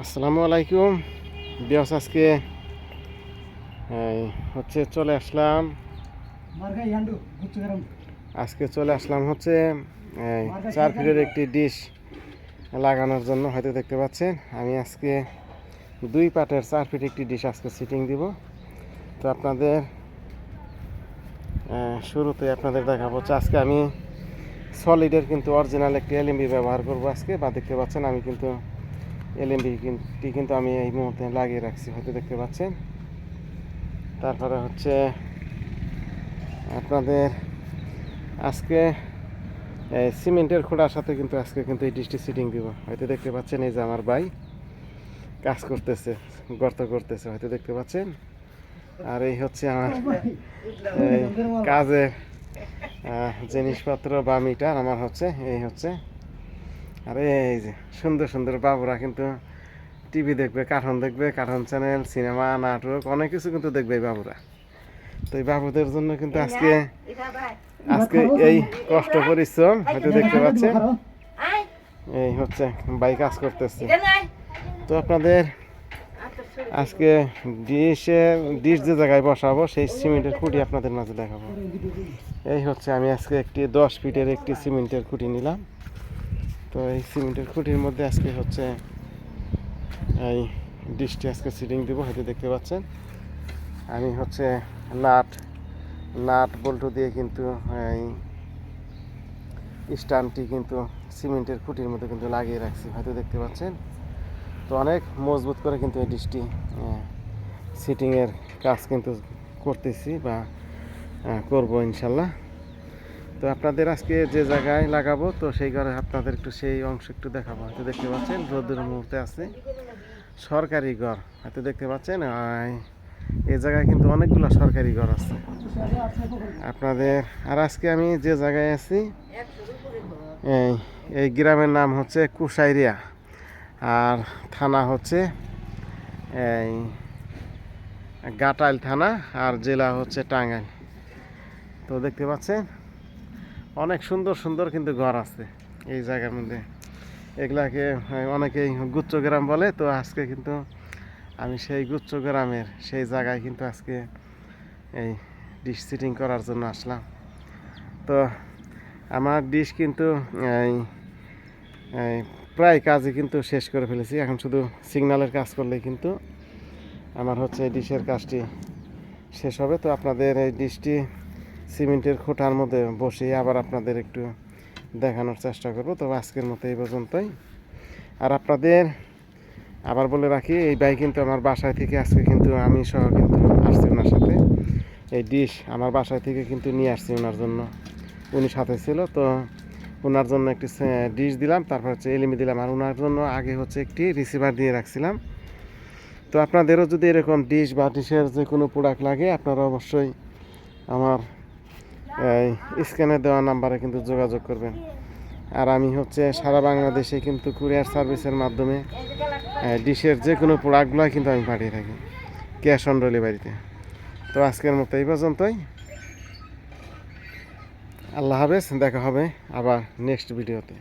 আসসালামু আলাইকুম বিয়াস। আজকে চলে আসলাম হচ্ছে 4 ফিটের একটি ডিশ লাগানোর জন্য। হয়তো দেখতে পাচ্ছেন আমি আজকে 2 পাটের 4 ফিট একটি ডিশ আজকে সিটিং দিব। তো আপনাদের শুরুতে আপনাদের দেখাবো আজকে আমি সলিডের কিন্তু অরিজিনাল একটি এলএমবি ব্যবহার করব আজকে। বা দেখতে পাচ্ছেন আমি কিন্তু এলএমবিটি কিন্তু আমি এই মুহূর্তে লাগিয়ে রাখছি, হয়তো দেখতে পাচ্ছেন। তারপরে হচ্ছে আপনাদের আজকে সিমেন্টের খোঁড়ার সাথে কিন্তু আজকে কিন্তু এই ডিশটি সিটিং দিব, হয়তো দেখতে পাচ্ছেন। এই যে আমার ভাই কাজ করতেছে, গর্ত করতেছে, হয়তো দেখতে পাচ্ছেন। আর এই হচ্ছে আমার কাজের জিনিসপত্র বা মিটার আমার হচ্ছে এই হচ্ছে। আর এই যে সুন্দর সুন্দর বাবুরা কিন্তু টিভি দেখবে, কার্টুন দেখবে, কার্টুন চ্যানেল, সিনেমা, নাটক অনেক কিছু কিন্তু দেখবে এই বাবুরা। তো এই বাবুদের জন্য কিন্তু আজকে এই কষ্ট পরিশ্রম, হয়তো দেখতে পাচ্ছেন। এই হচ্ছে ভাই কাজ করতেছে। তো আপনাদের আজকে ডিশ যে জায়গায় বসাবো সেই সিমেন্টের খুঁটি আপনাদের মাঝে দেখাবো। এই হচ্ছে আমি আজকে একটি 10 ফিটের একটি সিমেন্টের খুঁটি নিলাম। তো এই সিমেন্টের খুঁটির মধ্যে আজকে হচ্ছে এই ডিশটি আজকে সিটিং দেবো, হয়তো দেখতে পাচ্ছেন। আমি হচ্ছে নাট বল্টু দিয়ে কিন্তু এই স্ট্যান্ডটি কিন্তু সিমেন্টের খুঁটির মধ্যে কিন্তু লাগিয়ে রাখছি, হয়তো দেখতে পাচ্ছেন। তো অনেক মজবুত করে কিন্তু এই ডিশটি সিটিংয়ের কাজ কিন্তু করতেছি বা করব ইনশাল্লাহ। তো আপনাদের আজকে যে জায়গায় লাগাবো তো সেই ঘরে আপনাদের একটু সেই অংশ একটু দেখাবো, হয়তো দেখতে পাচ্ছেন। রোদের মুহূর্তে আছে সরকারি ঘর, হয়তো দেখতে পাচ্ছেন। এই জায়গায় কিন্তু অনেকগুলো সরকারি ঘর আছে আপনাদের। আর আজকে আমি যে জায়গায় আছি এই গ্রামের নাম হচ্ছে কুশাইরিয়া, আর থানা হচ্ছে এই গাটাইল থানা, আর জেলা হচ্ছে টাঙ্গাইল। তো দেখতে পাচ্ছেন অনেক সুন্দর সুন্দর কিন্তু ঘর আছে এই জায়গার মধ্যে। এগুলাকে অনেকেই গুচ্ছ গ্রাম বলে। তো আজকে কিন্তু আমি সেই গুচ্ছ গ্রামের সেই জায়গায় কিন্তু আজকে এই ডিশ সিটিং করার জন্য আসলাম। তো আমার ডিশ কিন্তু প্রায় কাজই কিন্তু শেষ করে ফেলেছি। এখন শুধু সিগন্যালের কাজ করলেই কিন্তু আমার হচ্ছে এই ডিশের কাজটি শেষ হবে। তো আপনাদের এই ডিশটি সিমেন্টের খোঁটার মধ্যে বসিয়ে আবার আপনাদের একটু দেখানোর চেষ্টা করব। তো আজকের মতো এই পর্যন্তই। আর আপনাদের আবার বলে রাখি, এই ভাই কিন্তু আমার বাসায় থেকে আজকে কিন্তু আমি সহ কিন্তু আসছি ওনার সাথে। এই ডিশ আমার বাসায় থেকে কিন্তু নিয়ে আসছি ওনার জন্য, উনি সাথে ছিল। তো ওনার জন্য একটি ডিশ দিলাম, তারপর হচ্ছে এলএমবি দিলাম, আর ওনার জন্য আগে হচ্ছে একটি রিসিভার দিয়ে রাখছিলাম। তো আপনাদেরও যদি এরকম ডিশ বা ডিশের যে কোনো প্রোডাক্ট লাগে আপনারা অবশ্যই আমার স্ক্যানে দেওয়া নাম্বারে কিন্তু যোগাযোগ করবেন। আর আমি হচ্ছে সারা বাংলাদেশে কিন্তু কুরিয়ার সার্ভিসের মাধ্যমে ডিশের যে কোনো প্রোডাক্টগুলো কিন্তু আমি পাঠিয়ে থাকি ক্যাশ অন ডেলিভারিতে। তো আজকের মতো এই পর্যন্তই। আল্লাহ হাফেজ, দেখা হবে আবার নেক্সট ভিডিওতে।